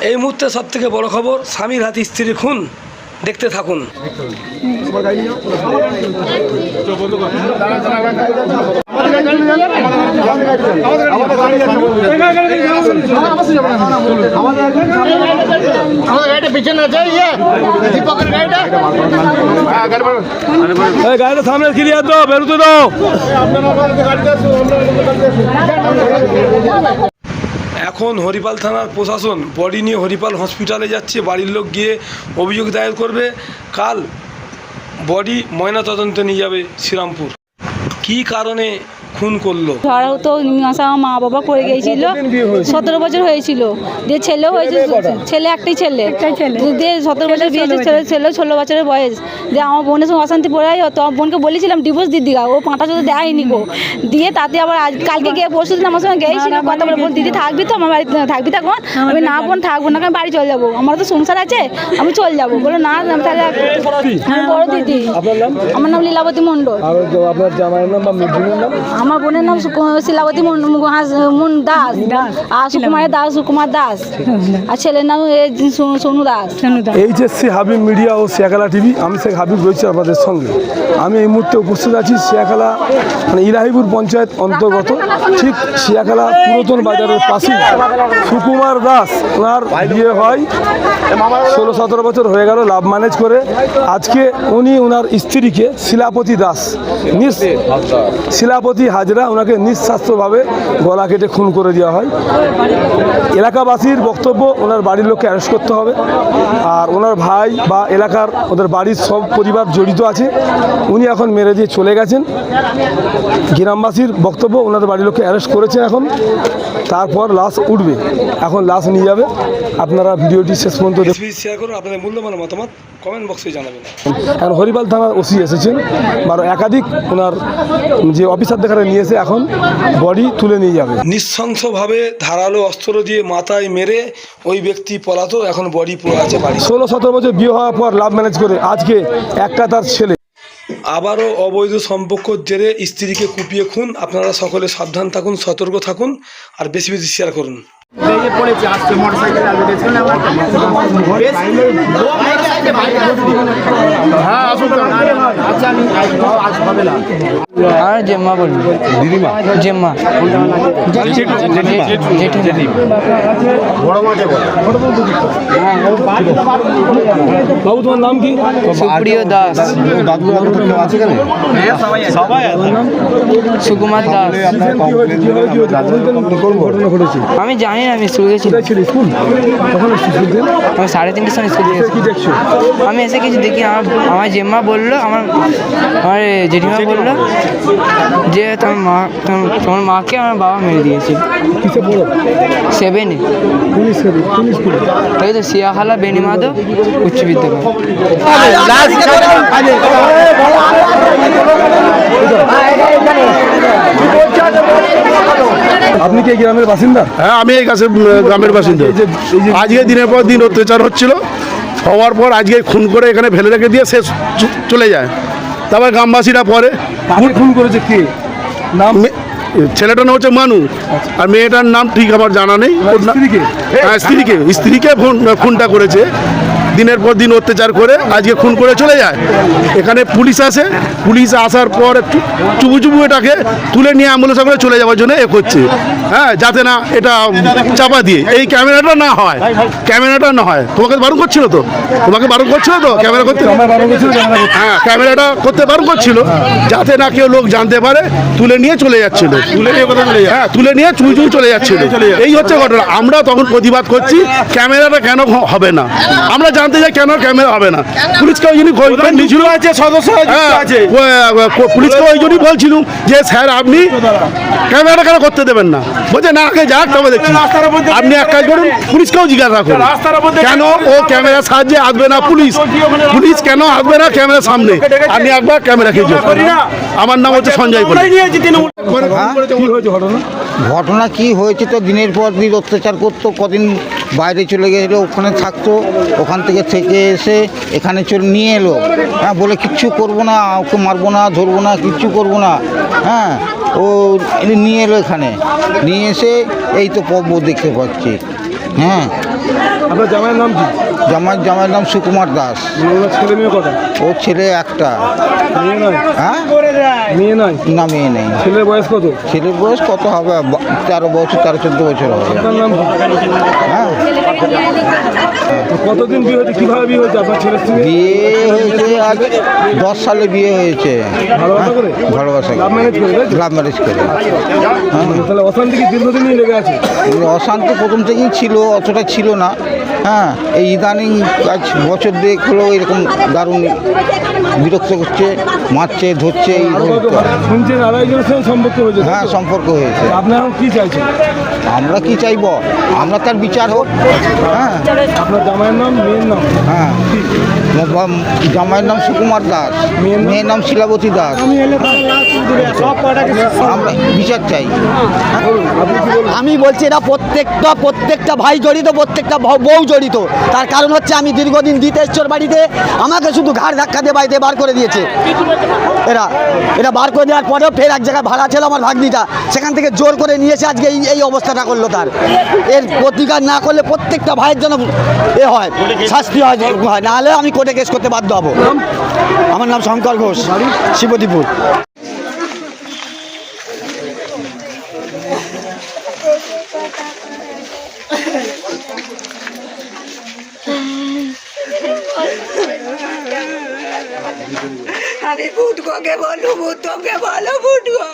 এই মুহূর্তে সবথেকে বড় খবর, স্বামীর হাতে স্ত্রী খুন। দেখতে থাকুন। গাড়িটা সামনে ক্লিয়ার দাও, বেরোতে দাও। এখন হরিপাল থানার প্রশাসন বডি নিয়ে হরিপাল হসপিটালে যাচ্ছে। বাড়ির লোক গিয়ে অভিযোগ দায়ের করবে। কাল বডি ময়নাতদন্তে নিয়ে যাবে শ্রীরামপুর। কী কারণে খুন করলো? ধরাও তো মীমাংসা আমার মা বাবা করে গিয়েছিল। 17 বছর হয়েছিল, দিয়ে ছেলেও হয়েছে, ছেলে একটাই ছেলে, দিয়ে 17 বছর বিয়ে, ছেলে 16 বছরের বয়স। দিয়ে আমার বোনের সঙ্গে অশান্তি পড়ে যায়, তো আমার বোনকে বলেছিলাম ডিভোর্স দিদি গা, ও 5টা যদি দেয়নি গো। দিয়ে তাতে আবার আজ কালকে গিয়ে পরশু দিন আমার সঙ্গে গিয়েছিল, কথা বলে বোন দিদি থাকবি তো আমার বাড়িতে, থাকবি থাকবো। আমি না বোন থাকবো না, আমি বাড়ি চলে যাবো, আমার তো সংসার আছে, আমি চলে যাবো। বলে না তাহলে আমি বড় দিদি। আমার নাম লীলাবতী মণ্ডল। আপনার জামাইয়ের নাম বা মেয়ের নাম? আমার বোনের নাম শিলাবতী দাস, আর সুকুমার দাস, আর ছেলের নাম সোনু দাস। এইচএসসি হাবিব মিডিয়া ও শিয়াখালা টিভি, আমি শেখ হাবিব রয়েছি আপনাদের সঙ্গে। আমি এই মুহূর্তে উপস্থিত আছি শিয়াখালা মানে ইলাহিপুর পঞ্চায়েত অন্তর্গত, ঠিক শিয়াখালা পুরাতন বাজারের পাশেই সুকুমার দাস। ওনার বিয়ে হয় 16-17 বছর হয়ে গেল, লাভ ম্যানেজ করে। আজকে উনি ওনার স্ত্রীকে শিলাপতি হাজরা ওনাকে নিঃশাস্ত্রভাবে গলা কেটে খুন করে দেওয়া হয়। এলাকাবাসীর বক্তব্য ওনার বাড়ির লোককে অ্যারেস্ট করতে হবে, আর ওনার ভাই বা এলাকার ওদের বাড়ির সব পরিবার জড়িত আছে। উনি এখন মেরে দিয়ে চলে গেছেন। গ্রামবাসীর বক্তব্য ওনাদের বাড়ির লোককে অ্যারেস্ট করেছেন এখন, তারপর লাশ উঠবে, এখন লাশ নিয়ে যাবে। আপনারা ভিডিওটি শেষ পর্যন্ত শেয়ার করুন, আপনাদের মূল্যবান মতামত কমেন্ট বক্সে জানাবেন। এখন হরিপাল থানার ওসি এসেছেন, একাধিক ওনার যে অফিসার দেখারে নিয়ে এসে এখন বডি তুলে নিয়ে যাবে। নৃশংসভাবে ধারালো অস্ত্র দিয়ে মাথায় মেরে ওই ব্যক্তি পলাতো, এখন বডি পড়ে আছে বাড়ি। 16-17 বছর বিয়ে হওয়ার পর লাভ ম্যানেজ করে আজকে একটা তার ছেলে। আবারও অবৈধ সম্পর্কের জেরে স্ত্রীকে কুপিয়ে খুন। আপনারা সকলে সাবধান থাকুন, সতর্ক থাকুন, আর বেশি বেশি শেয়ার করুন। আর জেম্মা বলুন, দিদিমা জেম্মা, বাবু তোমার নাম কি? সুপ্রিয় দাস, সুকুমার দাস। আমি জানি না, আমি স্কুল গেছি। আমি 3:30টার সময় স্কুল গেছি। আমি এসে কিছু দেখি, আমার জেম্মা বললো, আমার জেঠিমা বললো যে তোমার মাকে আমার বাবা মেরে দিয়েছে। 7-এ। এই তো শিয়াখালা বেনিমাধব উচ্চ বিদ্যালয়। আপনি কি গ্রামের বাসিন্দা? হ্যাঁ, আমি এই গ্রামের বাসিন্দা। আজকে দিনের পর দিন অত্যাচার হচ্ছিল, হওয়ার পর আজকে খুন করে এখানে ফেলে রেখে দিয়ে সে চলে যায়। তারপর গ্রামবাসীরা পরে খুন করেছে কে? নাম? ছেলেটার নাম হচ্ছে মানু, আর মেয়েটার নাম ঠিক আমার জানা নেই। স্ত্রীকে খুনটা করেছে। দিনের পর দিন অত্যাচার করে আজকে খুন করে চলে যায়। এখানে পুলিশ আসে, পুলিশ আসার পর চুবু এটাকে তুলে নিয়ে অ্যাম্বুলেন্স করে চলে যাওয়ার জন্য করছে। হ্যাঁ, যাতে না এটা চাপা দিয়ে এই ক্যামেরাটা না হয়। তোমাকে বারণ করছিল তো ক্যামেরা করতে? হ্যাঁ, ক্যামেরাটা করতে বারণ করছিল, যাতে না কেউ লোক জানতে পারে। তুলে নিয়ে চলে যাচ্ছিল, তুলে নিয়ে চুই চলে যাচ্ছিল। এই হচ্ছে ঘটনা। আমরা তখন প্রতিবাদ করছি, ক্যামেরাটা কেন হবে না, আমরা জানতে চাই কেন ক্যামেরা হবে না। পুলিশকে ওই জন্যই পুলিশকে ওই জন্যই বলছিলাম যে স্যার আপনি ক্যামেরাটা কেন করতে দেবেন না। বলছে না, আগে যাক তবে দেখছি। আপনি এক কাজ করুন, পুলিশকেও জিজ্ঞাসা করুন কেন ও ক্যামেরার সাহায্যে আসবে না। পুলিশ কেন আসবে না ক্যামেরার সামনে? আমি একবার ক্যামেরা খেয়েছি। আমার নাম হচ্ছে সঞ্জয়। ঘটনা কি হয়েছে তো দিনের পর দিন অত্যাচার করতো, কদিন বাইরে চলে গেছিল, ওখানে থাকতো, ওখান থেকে এসে এখানে নিয়ে এলো। হ্যাঁ, বলে কিচ্ছু করবো না, ওকে মারবো না, ধরবো না, কিচ্ছু করবো না। হ্যাঁ, ও নিয়ে এলো, এখানে নিয়ে এসে এই তো পর্ব দেখতে পাচ্ছি। হ্যাঁ, আপনার জামাইয়ের নাম কি? জামাইয়ের নাম সুকুমার দাস। ওনার ছেলে মেয়ে কটা? ওর ছেলে একটা। মেয়ে নয়? হ্যাঁ, মেয়ে নয়? না মেয়ে নেই। ছেলের বয়স কত? ছেলের বয়স কত হবে? 13 বছর, 13-14 বছর হবে। আপনার নাম কি? হ্যাঁ, তো কতদিন বিয়ে হয়েছে, কিভাবে বিয়ে হয়েছে আপনার ছেলের সঙ্গে? বিয়ে হয়েছে আজ 10 সালে বিয়ে হয়েছে। ভালোবাসা করে? ভালোবাসা লাভ ম্যারেজ করে, তাই তো? লাভ ম্যারেজ করে। তাহলে অশান্তি কি দীর্ঘদিনই লেগে আছে? অশান্তি প্রথম থেকেই ছিল, অতটা ছিল না। হ্যাঁ, এই ইদানিং আজ বছর দেখ হলো এরকম দারুণ বিরক্ত করছে, মারছে, ধরছে। এই শুনছেন আড়াইজনের সঙ্গে সম্পর্ক হয়েছে, তাই তো? হ্যাঁ, সম্পর্ক হয়েছে। আপনি এখন কি চাইছেন? আমরা কি চাইব? আমরা তার বিচার হোক। হ্যাঁ, আপনার জামাইয়ের নাম, মেয়ের নাম? হ্যাঁ, জামাইয়ের নাম সুকুমার দাস, মেয়ের নাম শিলাবতী দাস। আমরা বিচার চাই। বলুন, আপনি কি বলবেন? আমি বলছি এটা প্রত্যেকটা ভাই জড়িত, প্রত্যেকটা বউ জড়িত। তার কারণ হচ্ছে আমি দীর্ঘদিন দ্বিতেশ্বর বাড়িতে, আমাকে শুধু ঘাড় ধাক্কা দিয়ে বাড়িতে বার করে দিয়েছে। এরা বার করে দেওয়ার পরেও ফের এক জায়গায় ভাড়া ছিল আমার ভাগ্নিটা, সেখান থেকে জোর করে নিয়েছে, আজকে এই অবস্থাটা করলো। তার এর প্রতিকার না করলে প্রত্যেকটা ভাইয়ের জন্য হয়, শাস্তি হয়, না হলে আমি কোর্টে কেস করতে বাধ্য হব। আমার নাম শঙ্কর ঘোষ, শিবদীপুর। আমি ফুটকোকে বলবো, তোকে বলো ফুটকো।